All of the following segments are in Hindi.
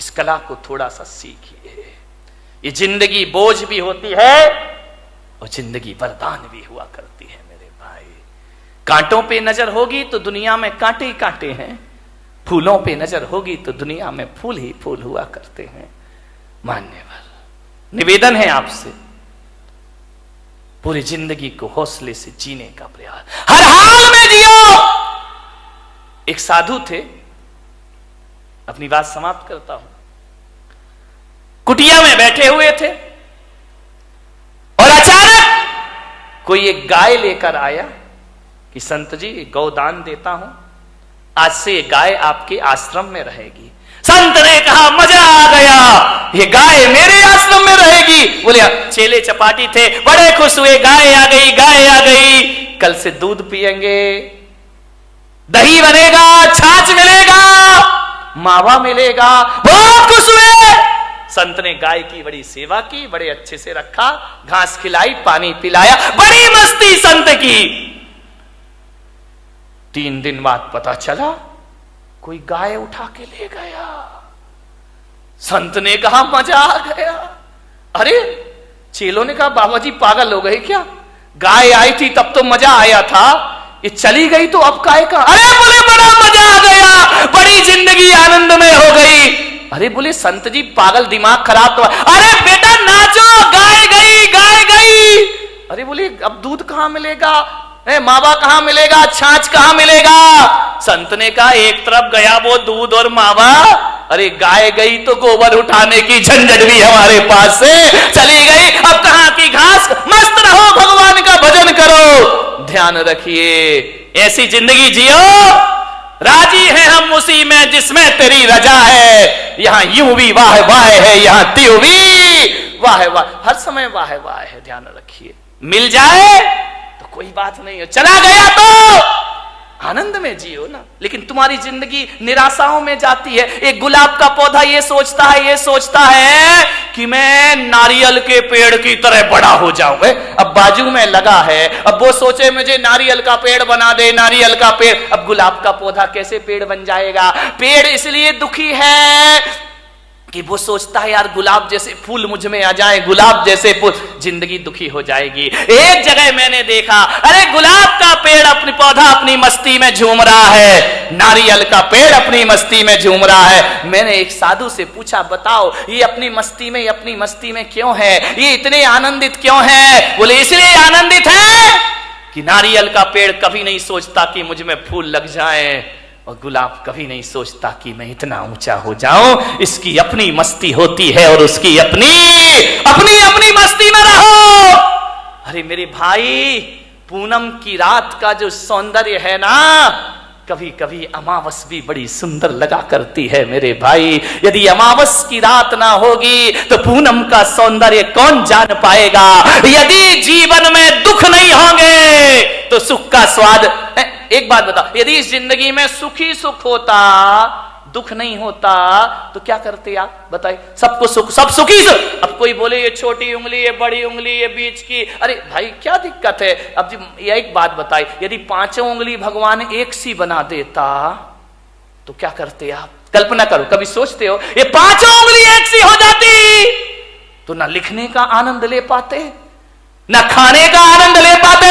इस कला को थोड़ा सा सीखिए। ये जिंदगी बोझ भी होती है और जिंदगी वरदान भी हुआ करती है मेरे भाई। कांटों पे नजर होगी तो दुनिया में कांटे ही कांटे हैं, फूलों पे नजर होगी तो दुनिया में फूल ही फूल हुआ करते हैं। मान्यवर, निवेदन है आपसे, पूरी जिंदगी को हौसले से जीने का प्रयास, हर हाल में जियो। एक साधु थे, अपनी बात समाप्त करता हूं। कुटिया में बैठे हुए थे और अचानक कोई एक गाय लेकर आया कि संत जी गौदान देता हूं, आज से ये गाय आपके आश्रम में रहेगी। संत ने कहा मजा आ गया, ये गाय मेरे आश्रम में रहेगी। बोले चेले चपाटी थे, बड़े खुश हुए, गाय आ गई, गाय आ गई, कल से दूध पिएंगे, दही बनेगा, छाछ मिलेगा, मावा मिलेगा। बहुत खुश हुए। संत ने गाय की बड़ी सेवा की, बड़े अच्छे से रखा, घास खिलाई, पानी पिलाया, बड़ी मस्ती संत की। 3 दिन बाद पता चला कोई गाय उठा के ले गया। संत ने कहा मजा आ गया। अरे चेलों ने कहा बाबा जी पागल हो गए क्या, गाय आई थी तब तो मजा आया था, ये चली गई तो अब गाय का। अरे बोले बड़ा मजा आ गया, बड़ी जिंदगी आनंद में हो गई। अरे बोले संत जी पागल, दिमाग खराब तो। अरे बेटा नाचो, गाय गई, गाय गई। अरे बोले अब दूध कहां मिलेगा, मावा कहां मिलेगा, छाछ कहां मिलेगा। संत ने कहा एक तरफ गया वो दूध और मावा, अरे गाय गई तो गोबर उठाने की झंझट भी हमारे पास से चली गई। अब कहां की घास, मस्त रहो, भगवान का भजन करो। ध्यान रखिए, ऐसी जिंदगी जियो, राजी है हम उसी में जिसमें तेरी रजा है। यहां यूं भी वाह वाह है, यहां त्यों भी वाह वाह, हर समय वाह वाह है। ध्यान रखिए, मिल जाए तो कोई बात नहीं है, चला गया तो आनंद में जियो ना। लेकिन तुम्हारी जिंदगी निराशाओं में जाती है। एक गुलाब का पौधा ये सोचता है कि मैं नारियल के पेड़ की तरह बड़ा हो जाऊं। अब बाजू में लगा है, अब वो सोचे मुझे नारियल का पेड़ बना दे, नारियल का पेड़। अब गुलाब का पौधा कैसे पेड़ बन जाएगा। पेड़ इसलिए दुखी है कि वो सोचता है यार गुलाब जैसे फूल मुझ में आ जाए, गुलाब जैसे फूल, जिंदगी दुखी हो जाएगी। एक जगह मैंने देखा, अरे गुलाब का पेड़ अपनी पौधा अपनी मस्ती में झूम रहा है, नारियल का पेड़ अपनी मस्ती में झूम रहा है। मैंने एक साधु से पूछा बताओ ये अपनी मस्ती में क्यों है, ये इतने आनंदित क्यों है। बोले इसलिए आनंदित है कि नारियल का पेड़ कभी नहीं सोचता कि मुझ में फूल लग जाए, और गुलाब कभी नहीं सोचता कि मैं इतना ऊंचा हो जाऊं। इसकी अपनी मस्ती होती है और उसकी अपनी मस्ती में रहो। अरे मेरे भाई, पूनम की रात का जो सौंदर्य है ना, कभी कभी अमावस भी बड़ी सुंदर लगा करती है मेरे भाई। यदि अमावस की रात ना होगी तो पूनम का सौंदर्य कौन जान पाएगा। यदि जीवन में दुख नहीं होंगे तो सुख का स्वाद। एक बात बता, यदि इस जिंदगी में सुखी सुख होता, दुख नहीं होता, तो क्या करते आप बताइए। सबको सुख, सब सुखी सुख। अब कोई बोले ये छोटी उंगली, ये बड़ी उंगली, ये बीच की, अरे भाई क्या दिक्कत है। अब ये एक बात बताइए, यदि 5 उंगली भगवान एक सी बना देता तो क्या करते आप। कल्पना करो, कभी सोचते हो ये 5 उंगली एक सी हो जाती तो ना लिखने का आनंद ले पाते, ना खाने का आनंद ले पाते,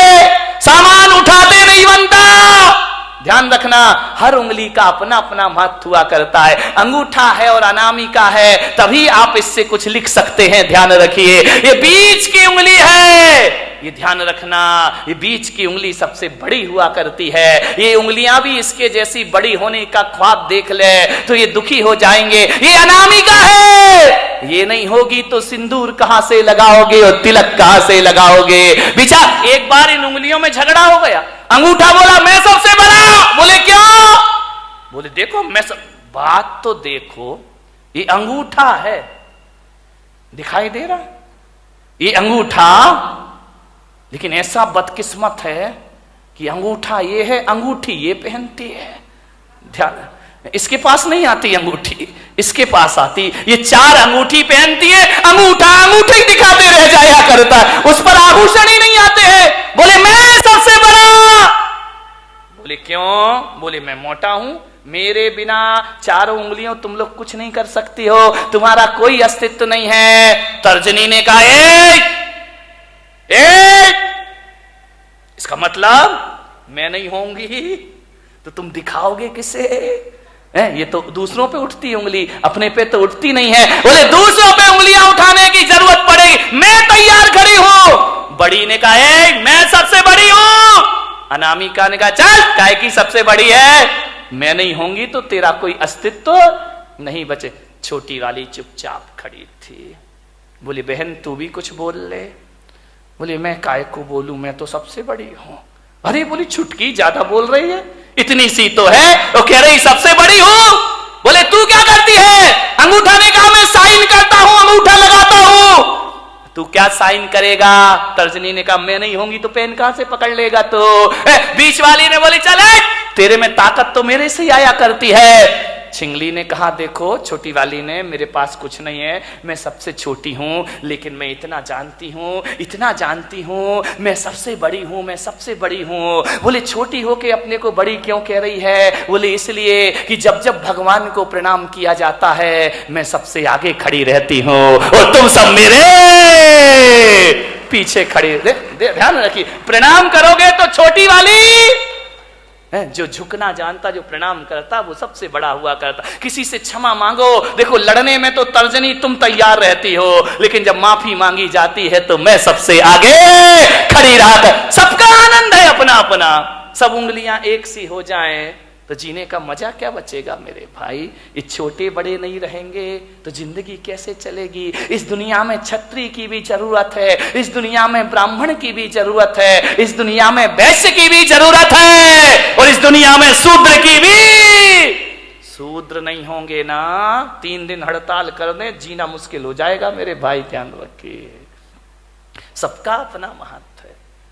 सामान उठाते नहीं बनता। ध्यान रखना, हर उंगली का अपना अपना महत्व हुआ करता है। अंगूठा है और अनामिका है, तभी आप इससे कुछ लिख सकते हैं। ध्यान रखिए, ये बीच की उंगली है, ये ध्यान रखना, ये बीच की उंगली सबसे बड़ी हुआ करती है। ये उंगलियां भी इसके जैसी बड़ी होने का ख्वाब देख ले तो ये दुखी हो जाएंगे। ये अनामिका है, ये नहीं होगी तो सिंदूर कहां से लगाओगे और तिलक कहां से लगाओगे। बिचा एक बार इन उंगलियों में झगड़ा हो गया। अंगूठा बोला मैं सबसे बड़ा। बोले क्यों। बोले देखो मैं सब। बात तो देखो, ये अंगूठा है, दिखाई दे रहा ये अंगूठा, लेकिन ऐसा बदकिस्मत है कि अंगूठा ये है, अंगूठी ये पहनती है। ध्यान, इसके पास नहीं आती अंगूठी, इसके पास आती। ये 4 अंगूठी पहनती है, अंगूठा अंगूठी दिखाते रह जाया करता है, उस पर आभूषण ही नहीं आते हैं। बोले मैं सबसे बड़ा। बोले क्यों। बोले मैं मोटा हूं, मेरे बिना चारों उंगलियों तुम लोग कुछ नहीं कर सकती हो, तुम्हारा कोई अस्तित्व नहीं है। तर्जनी ने कहा इसका मतलब मैं नहीं होंगी तो तुम दिखाओगे किसे? ये तो दूसरों पे उठती उंगली, अपने पे तो उठती नहीं है। बोले दूसरों पे उंगलियां उठाने की जरूरत पड़ेगी, मैं तैयार खड़ी हूं। बड़ी ने कहा मैं सबसे बड़ी हूं। अनामिका ने कहा चल काय की सबसे बड़ी है, मैं नहीं होंगी तो तेरा कोई अस्तित्व नहीं बचे। छोटी वाली चुपचाप खड़ी थी। बोली बहन तू भी कुछ बोल ले। बोले मैं काय को बोलूं, मैं तो सबसे बड़ी हूं। अरे बोली छुटकी ज्यादा बोल रही है, इतनी सी तो है, वो कह रही सबसे बड़ी हूं। बोले तू क्या करती है? अंगूठा ने कहा मैं साइन करता हूं, अंगूठा लगाता हूं। तू क्या साइन करेगा? तर्जनी ने कहा मैं नहीं होंगी तो पेन कहां से पकड़ लेगा? तो बीच वाली ने बोली चल तेरे में ताकत तो मेरे से ही आया करती है। छिंगली ने कहा देखो छोटी वाली ने, मेरे पास कुछ नहीं है, मैं सबसे छोटी हूं, लेकिन मैं इतना जानती हूं, मैं सबसे बड़ी हूं, मैं सबसे बड़ी हूं। बोले छोटी होके अपने को बड़ी क्यों कह रही है? बोले इसलिए कि जब जब भगवान को प्रणाम किया जाता है मैं सबसे आगे खड़ी रहती हूं और तुम सब मेरे पीछे खड़े। ध्यान रखिए, प्रणाम करोगे तो छोटी वाली, जो झुकना जानता, जो प्रणाम करता, वो सबसे बड़ा हुआ करता। किसी से क्षमा मांगो, देखो लड़ने में तो तर्जनी तुम तैयार रहती हो, लेकिन जब माफी मांगी जाती है तो मैं सबसे आगे खड़ी रहा। सबका आनंद है अपना अपना। सब उंगलियां एक सी हो जाएं तो जीने का मजा क्या बचेगा मेरे भाई? ये छोटे बड़े नहीं रहेंगे तो जिंदगी कैसे चलेगी? इस दुनिया में क्षत्रिय की भी जरूरत है, इस दुनिया में ब्राह्मण की भी जरूरत है, इस दुनिया में वैश्य की भी जरूरत है, और इस दुनिया में शूद्र की भी। शूद्र नहीं होंगे ना 3 दिन हड़ताल कर दे, जीना मुश्किल हो जाएगा मेरे भाई, ध्यान रखिए। सबका अपना महत्व,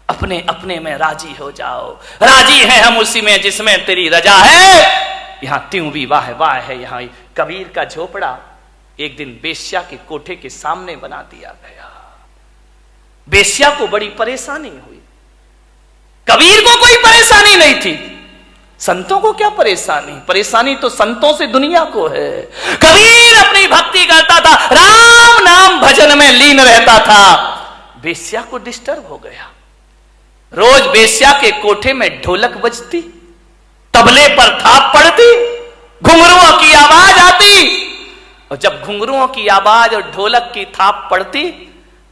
अपने अपने में राजी हो जाओ। राजी है हम उसी में जिसमें तेरी रजा है। यहां त्यों भी वाह वाह है। यहां कबीर का झोपड़ा एक दिन बेश्या के कोठे के सामने बना दिया गया। बेश्या को बड़ी परेशानी हुई, कबीर को कोई परेशानी नहीं थी। संतों को क्या परेशानी? परेशानी तो संतों से दुनिया को है। कबीर अपनी भक्ति करता था, राम नाम भजन में लीन रहता था। बेश्या को डिस्टर्ब हो गया। रोज बेश्या के कोठे में ढोलक बजती, तबले पर थाप पड़ती, घुंघरुओं की आवाज आती, और जब घुंघरुओं की आवाज और ढोलक की थाप पड़ती,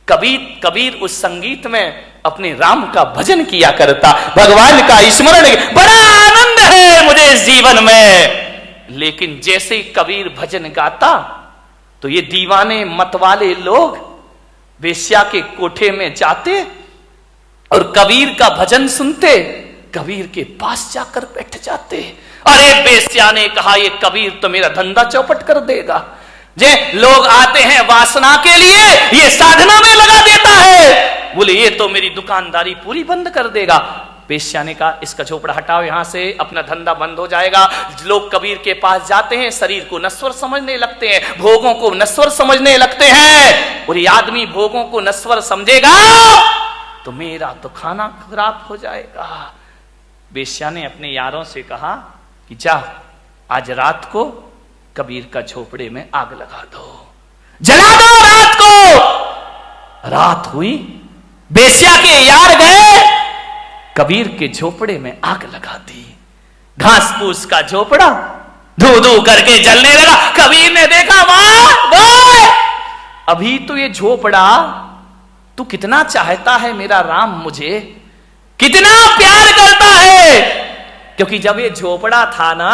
कबीर उस संगीत में अपने राम का भजन किया करता, भगवान का स्मरण। बड़ा आनंद है मुझे इस जीवन में। लेकिन जैसे ही कबीर भजन गाता तो ये दीवाने मतवाले लोग बेश्या के कोठे में जाते और कबीर का भजन सुनते, कबीर के पास जाकर बैठ जाते। अरे बेश्या ने कहा ये कबीर तो मेरा धंधा चौपट कर देगा। जे लोग आते हैं वासना के लिए, ये साधना में लगा देता है। बोले ये तो मेरी दुकानदारी पूरी बंद कर देगा। बेश्या ने कहा इसका झोपड़ा हटाओ यहां से, अपना धंधा बंद हो जाएगा। लोग कबीर के पास जाते हैं, शरीर को नश्वर समझने लगते हैं, भोगों को नश्वर समझने लगते हैं। और ये आदमी भोगों को नश्वर समझेगा तो मेरा तो खाना खराब हो जाएगा। बेश्या ने अपने यारों से कहा कि जा आज रात को कबीर का झोपड़े में आग लगा दो, जला दो रात को। रात हुई, बेश्या के यार गए, कबीर के झोपड़े में आग लगा दी। घास फूस का झोपड़ा धू धू करके जलने लगा। कबीर ने देखा वाह, अभी तो ये झोपड़ा तू कितना चाहता है मेरा राम, मुझे कितना प्यार करता है, क्योंकि जब ये झोपड़ा था ना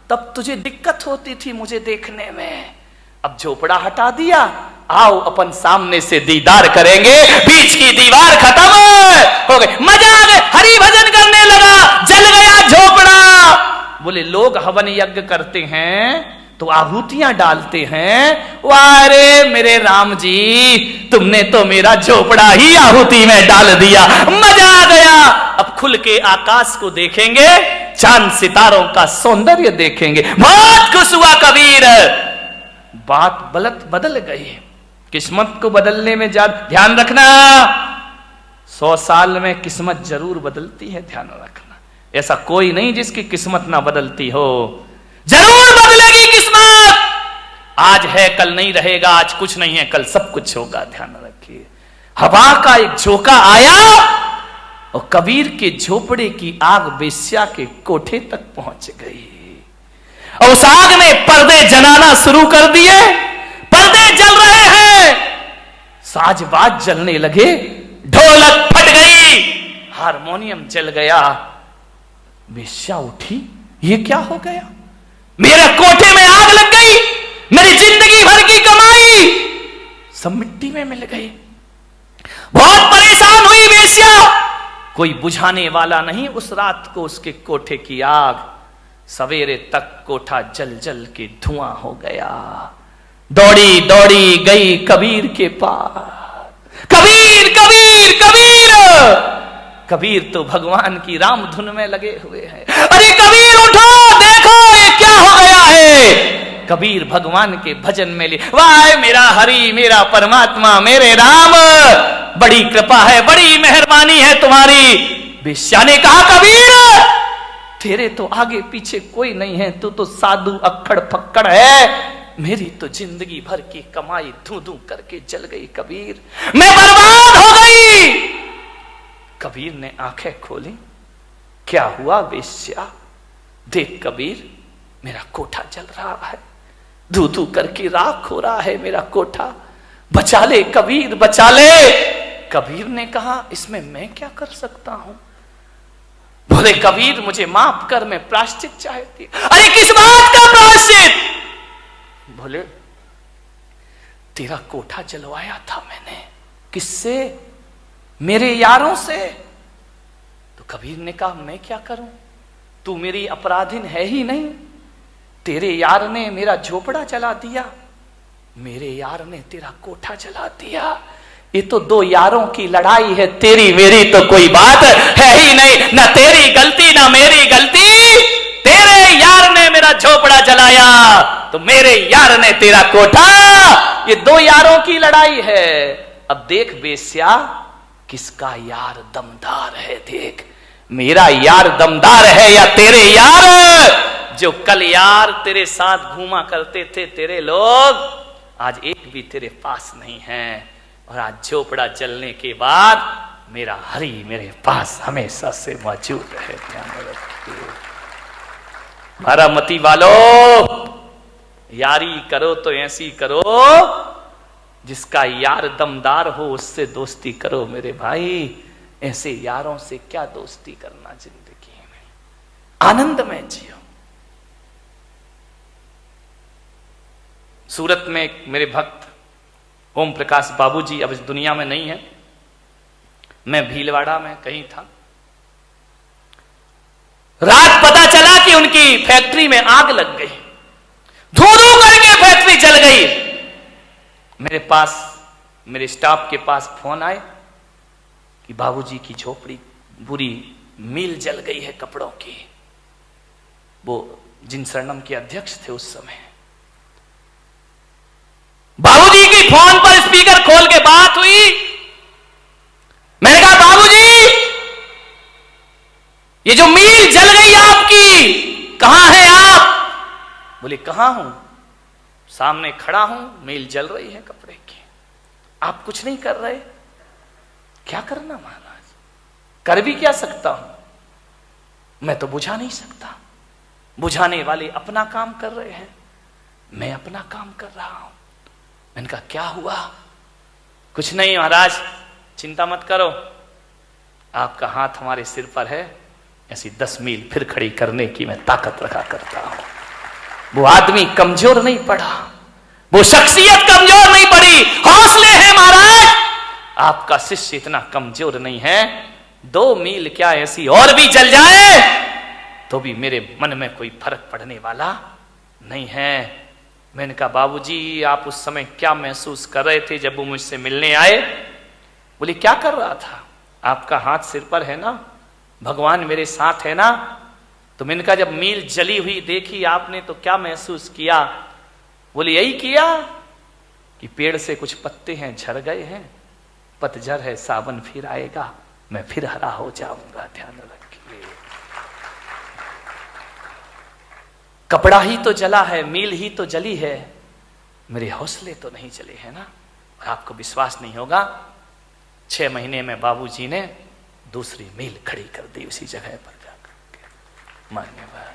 तब तुझे दिक्कत होती थी मुझे देखने में। अब झोपड़ा हटा दिया, आओ अपन सामने से दीदार करेंगे। बीच की दीवार खत्म हो गई, मजा आ गया, हरि भजन करने लगा, जल गया झोपड़ा। बोले लोग हवन यज्ञ करते हैं तो आहुतियां डालते हैं, वारे मेरे राम जी तुमने तो मेरा झोपड़ा ही आहुति में डाल दिया, मजा आ गया। अब खुल के आकाश को देखेंगे, चांद सितारों का सौंदर्य देखेंगे। बहुत खुश हुआ कबीर। बात बदल गई। किस्मत को बदलने में ध्यान रखना, 100 साल में किस्मत जरूर बदलती है, ध्यान रखना। ऐसा कोई नहीं जिसकी किस्मत ना बदलती हो। जरूर बदलेगी किस्मत। आज है कल नहीं रहेगा, आज कुछ नहीं है कल सब कुछ होगा, ध्यान रखिए। हवा का एक झोंका आया और कबीर के झोपड़े की आग बेश्या के कोठे तक पहुंच गई और उस आग ने पर्दे जलाना शुरू कर दिए। पर्दे जल रहे हैं, साजबाज जलने लगे, ढोलक फट गई, हारमोनियम जल गया। बेश्या उठी, ये क्या हो गया? मेरे कोठे में आग लग गई, मेरी जिंदगी भर की कमाई सब मिट्टी में मिल गई। बहुत परेशान हुई बेश्या, कोई बुझाने वाला नहीं। उस रात को उसके कोठे की आग, सवेरे तक कोठा जल जल के धुआं हो गया। दौड़ी दौड़ी गई कबीर के पास। कबीर कबीर कबीर, कबीर तो भगवान की राम धुन में लगे हुए हैं। अरे कबीर उठो, देखो ये क्या हो गया है। कबीर भगवान के भजन में ले, वाह मेरा हरि, मेरा परमात्मा, मेरे राम, बड़ी कृपा है, बड़ी मेहरबानी है तुम्हारी। बेश्या ने कहा कबीर तेरे तो आगे पीछे कोई नहीं है, तू तो साधु अक्खड़ फक्कड़ है, मेरी तो जिंदगी भर की कमाई धू धू करके जल गई कबीर, मैं बर्बाद हो गई। कबीर ने आंखें खोली, क्या हुआ बेश्या? देख कबीर, मेरा कोठा जल रहा है, धू धू करके राख हो रहा है मेरा कोठा, बचा ले कबीर बचा ले। कबीर ने कहा इसमें मैं क्या कर सकता हूं? बोले कबीर मुझे माफ कर, मैं प्रायश्चित चाहती। अरे किस बात का प्रायश्चित? बोले तेरा कोठा जलवाया था मैंने। किससे? मेरे यारों से। तो कबीर ने कहा मैं क्या करूं, तू मेरी अपराधीन है ही नहीं। तेरे यार ने मेरा झोपड़ा जला दिया, मेरे यार ने तेरा कोठा जला दिया। ये तो दो यारों की लड़ाई है, तेरी मेरी तो कोई बात है ही नहीं, ना तेरी गलती ना मेरी गलती। तेरे यार ने मेरा झोपड़ा जलाया तो मेरे यार ने तेरा कोठा, ये दो यारों की लड़ाई है। अब देख बेश्या, किसका यार दमदार है? देख, मेरा यार दमदार है या तेरे यार? जो कल यार तेरे साथ घूमा करते थे तेरे लोग, आज एक भी तेरे पास नहीं है। और आज झोपड़ा जलने के बाद मेरा हरि मेरे पास हमेशा से मौजूद है। बारामती वालों, यारी करो तो ऐसी करो, जिसका यार दमदार हो उससे दोस्ती करो मेरे भाई। ऐसे यारों से क्या दोस्ती करना जिंदगी में, आनंद में जियो। सूरत में एक मेरे भक्त ओम प्रकाश बाबूजी अब इस दुनिया में नहीं है, मैं भीलवाड़ा में कहीं था, रात पता चला कि उनकी फैक्ट्री में आग लग गई, धू धू करके फैक्ट्री जल गई। मेरे पास, मेरे स्टाफ के पास फोन आए कि बाबूजी की झोपड़ी बुरी मिल जल गई है कपड़ों की। वो जिन शरणम के अध्यक्ष थे उस समय, बाबूजी की फोन पर स्पीकर खोल के बात हुई। मैंने कहा बाबूजी, ये जो मिल जल गई आपकी, कहां हैं आप? बोले कहां हूं? सामने खड़ा हूं, मिल जल रही है कपड़े की, आप कुछ नहीं कर रहे। क्या करना महाराज, कर भी क्या सकता हूं, मैं तो बुझा नहीं सकता। बुझाने वाले अपना काम कर रहे हैं, मैं अपना काम कर रहा हूं। मैंने कहा क्या हुआ? कुछ नहीं महाराज, चिंता मत करो, आपका हाथ हमारे सिर पर है, ऐसी 10 मील फिर खड़ी करने की मैं ताकत रखा करता हूं। वो आदमी कमजोर नहीं पड़ा, वो शख्सियत कमजोर नहीं पड़ी, हौसले हैं महाराज। आपका शिष्य इतना कमजोर नहीं है, 2 मील क्या ऐसी और भी जल जाए तो भी मेरे मन में कोई फर्क पड़ने वाला नहीं है। मैंने कहा बाबूजी, आप उस समय क्या महसूस कर रहे थे जब वो मुझसे मिलने आए? बोले क्या कर रहा था? आपका हाथ सिर पर है ना, भगवान मेरे साथ है ना। तो मैंने कहा जब मील जली हुई देखी आपने तो क्या महसूस किया? बोले यही किया कि पेड़ से कुछ पत्ते हैं झड़ गए हैं, पतझड़ है, सावन फिर आएगा, मैं फिर हरा हो जाऊंगा। ध्यान रखिए, कपड़ा ही तो जला है, मील ही तो जली है, मेरे हौसले तो नहीं जले है ना। और आपको विश्वास नहीं होगा, 6 महीने में बाबूजी ने दूसरी मील खड़ी कर दी उसी जगह पर जाकर। मान्यवर।